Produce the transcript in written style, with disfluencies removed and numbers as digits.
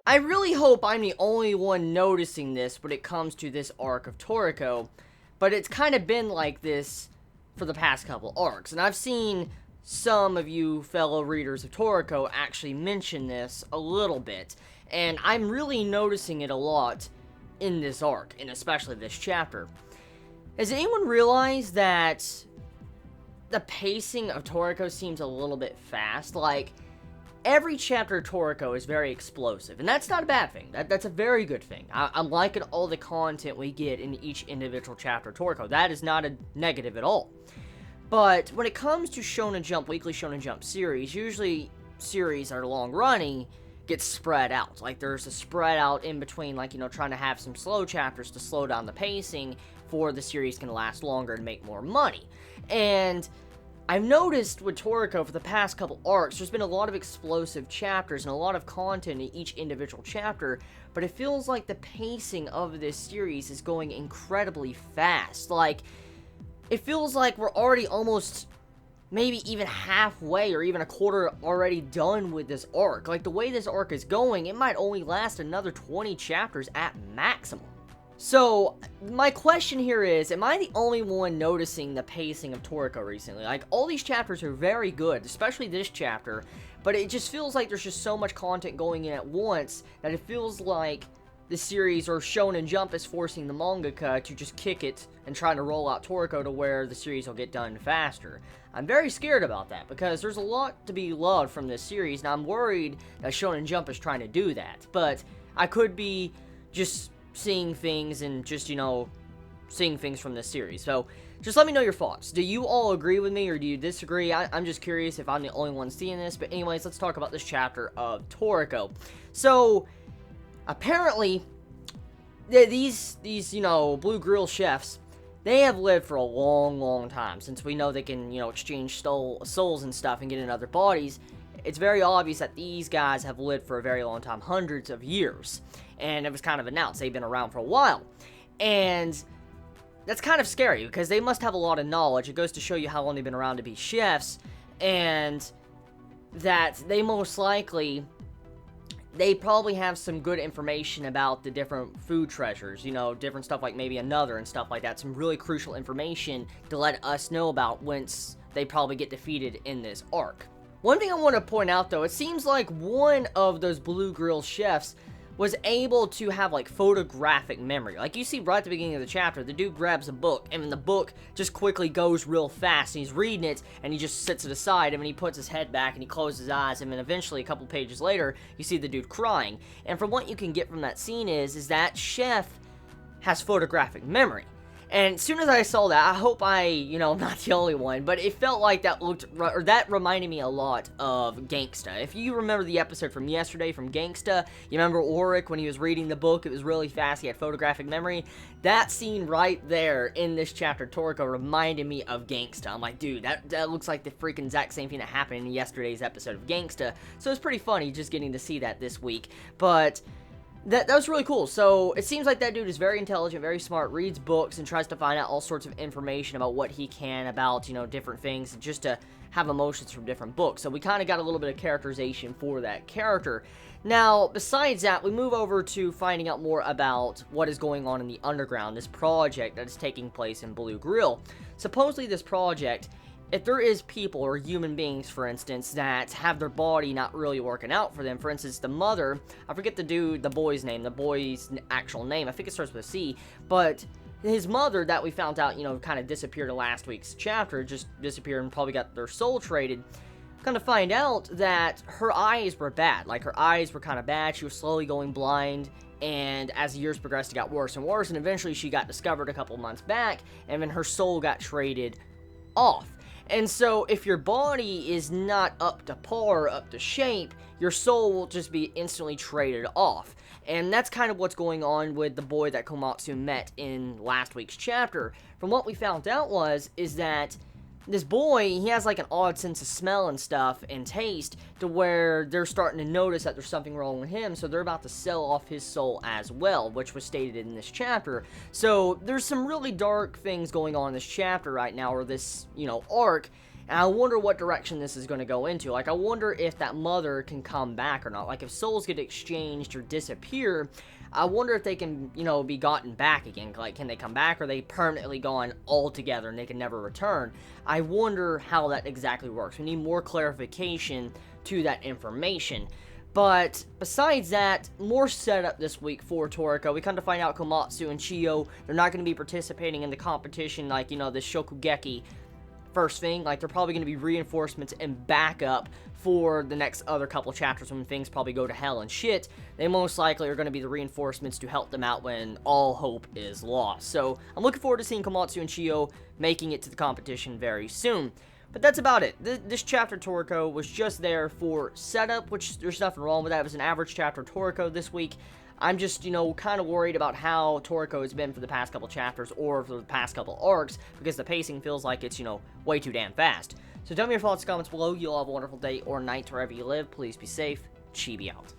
I really hope I'm the only one noticing this when it comes to this arc of Toriko, but it's kind of been like this for the past couple arcs, and I've seen some of you fellow readers of Toriko actually mention this a little bit, and I'm really noticing it a lot in this arc, and especially this chapter. Has anyone realized that the pacing of Toriko seems a little bit fast? Like, every chapter of Toriko is very explosive, and that's not a bad thing. That's a very good thing. I'm liking all the content we get in each individual chapter of Toriko. That is not a negative at all. But when it comes to Shonen Jump, weekly Shonen Jump series, usually series that are long-running get spread out. Like, there's a spread out in between, like, trying to have some slow chapters to slow down the pacing for the series can last longer and make more money. And I've noticed with Toriko for the past couple arcs, there's been a lot of explosive chapters and a lot of content in each individual chapter, but it feels like the pacing of this series is going incredibly fast. Like, it feels like we're already almost maybe even halfway or even a quarter already done with this arc. Like, the way this arc is going, it might only last another 20 chapters at maximum. So, my question here is, am I the only one noticing the pacing of Toriko recently? Like, all these chapters are very good, especially this chapter, but it just feels like there's just so much content going in at once that it feels like the series or Shonen Jump is forcing the mangaka to just kick it and trying to roll out Toriko to where the series will get done faster. I'm very scared about that because there's a lot to be loved from this series, and I'm worried that Shonen Jump is trying to do that, but I could be just seeing things and just, seeing things from this series. So, just let me know your thoughts. Do you all agree with me or do you disagree? I'm just curious if I'm the only one seeing this. But anyways, let's talk about this chapter of Toriko. So, apparently, these blue grill chefs, they have lived for a long, long time. Since we know they can, exchange souls and stuff and get in other bodies, it's very obvious that these guys have lived for a very long time, hundreds of years. And it was kind of announced they've been around for a while. And that's kind of scary because they must have a lot of knowledge. It goes to show you how long they've been around to be chefs. And that they most likely, they probably have some good information about the different food treasures. Different stuff like maybe another and stuff like that. Some really crucial information to let us know about once they probably get defeated in this arc. One thing I want to point out though, it seems like one of those blue grill chefs was able to have, like, photographic memory. Like, you see right at the beginning of the chapter, the dude grabs a book, and then the book just quickly goes real fast, and he's reading it, and he just sits it aside, and then he puts his head back, and he closes his eyes, and then eventually, a couple pages later, you see the dude crying. And from what you can get from that scene is that chef has photographic memory. And as soon as I saw that, I hope I'm not the only one, but it felt like that reminded me a lot of Gangsta. If you remember the episode from yesterday from Gangsta, you remember Auric when he was reading the book, it was really fast, he had photographic memory. That scene right there in this chapter, Toriko, reminded me of Gangsta. I'm like, dude, that looks like the freaking exact same thing that happened in yesterday's episode of Gangsta. So it's pretty funny just getting to see that this week, but that was really cool. So, it seems like that dude is very intelligent, very smart, reads books, and tries to find out all sorts of information about what he can about, different things, just to have emotions from different books. So, we kind of got a little bit of characterization for that character. Now, besides that, we move over to finding out more about what is going on in the underground, this project that is taking place in Blue Grill. Supposedly, this project, if there is people or human beings, for instance, that have their body not really working out for them, for instance, the mother, I forget the boy's name, the boy's actual name, I think it starts with a C, but his mother that we found out, kind of disappeared in last week's chapter, just disappeared and probably got their soul traded, kind of find out that her eyes were bad, like her eyes were kind of bad, she was slowly going blind, and as the years progressed, it got worse and worse, and eventually she got discovered a couple months back, and then her soul got traded off. And so, if your body is not up to par, up to shape, your soul will just be instantly traded off. And that's kind of what's going on with the boy that Komatsu met in last week's chapter. From what we found out is that this boy, he has like an odd sense of smell and stuff and taste to where they're starting to notice that there's something wrong with him, so they're about to sell off his soul as well, which was stated in this chapter. So there's some really dark things going on in this chapter right now, or this, arc, And I wonder what direction this is going to go into. Like, I wonder if that mother can come back or not. Like, if souls get exchanged or disappear, I wonder if they can, you know, be gotten back again. Like, can they come back, or are they permanently gone altogether and they can never return? I wonder how that exactly works. We need more clarification to that information. But besides that, more setup this week for Toriko. We come to find out Komatsu and Chiyo, they're not going to be participating in the competition like, you know, the Shokugeki first thing. Like, they're probably going to be reinforcements and backup for the next other couple chapters when things probably go to hell and shit. They most likely are going to be the reinforcements to help them out when all hope is lost. So, I'm looking forward to seeing Komatsu and Chiyo making it to the competition very soon. But that's about it. This chapter Toriko was just there for setup, which there's nothing wrong with that. It was an average chapter Toriko this week. I'm just, you know, kind of worried about how Toriko has been for the past couple chapters or for the past couple arcs, because the pacing feels like it's, you know, way too damn fast. So tell me your thoughts in the comments below. You'll have a wonderful day or night wherever you live. Please be safe. Chibi out.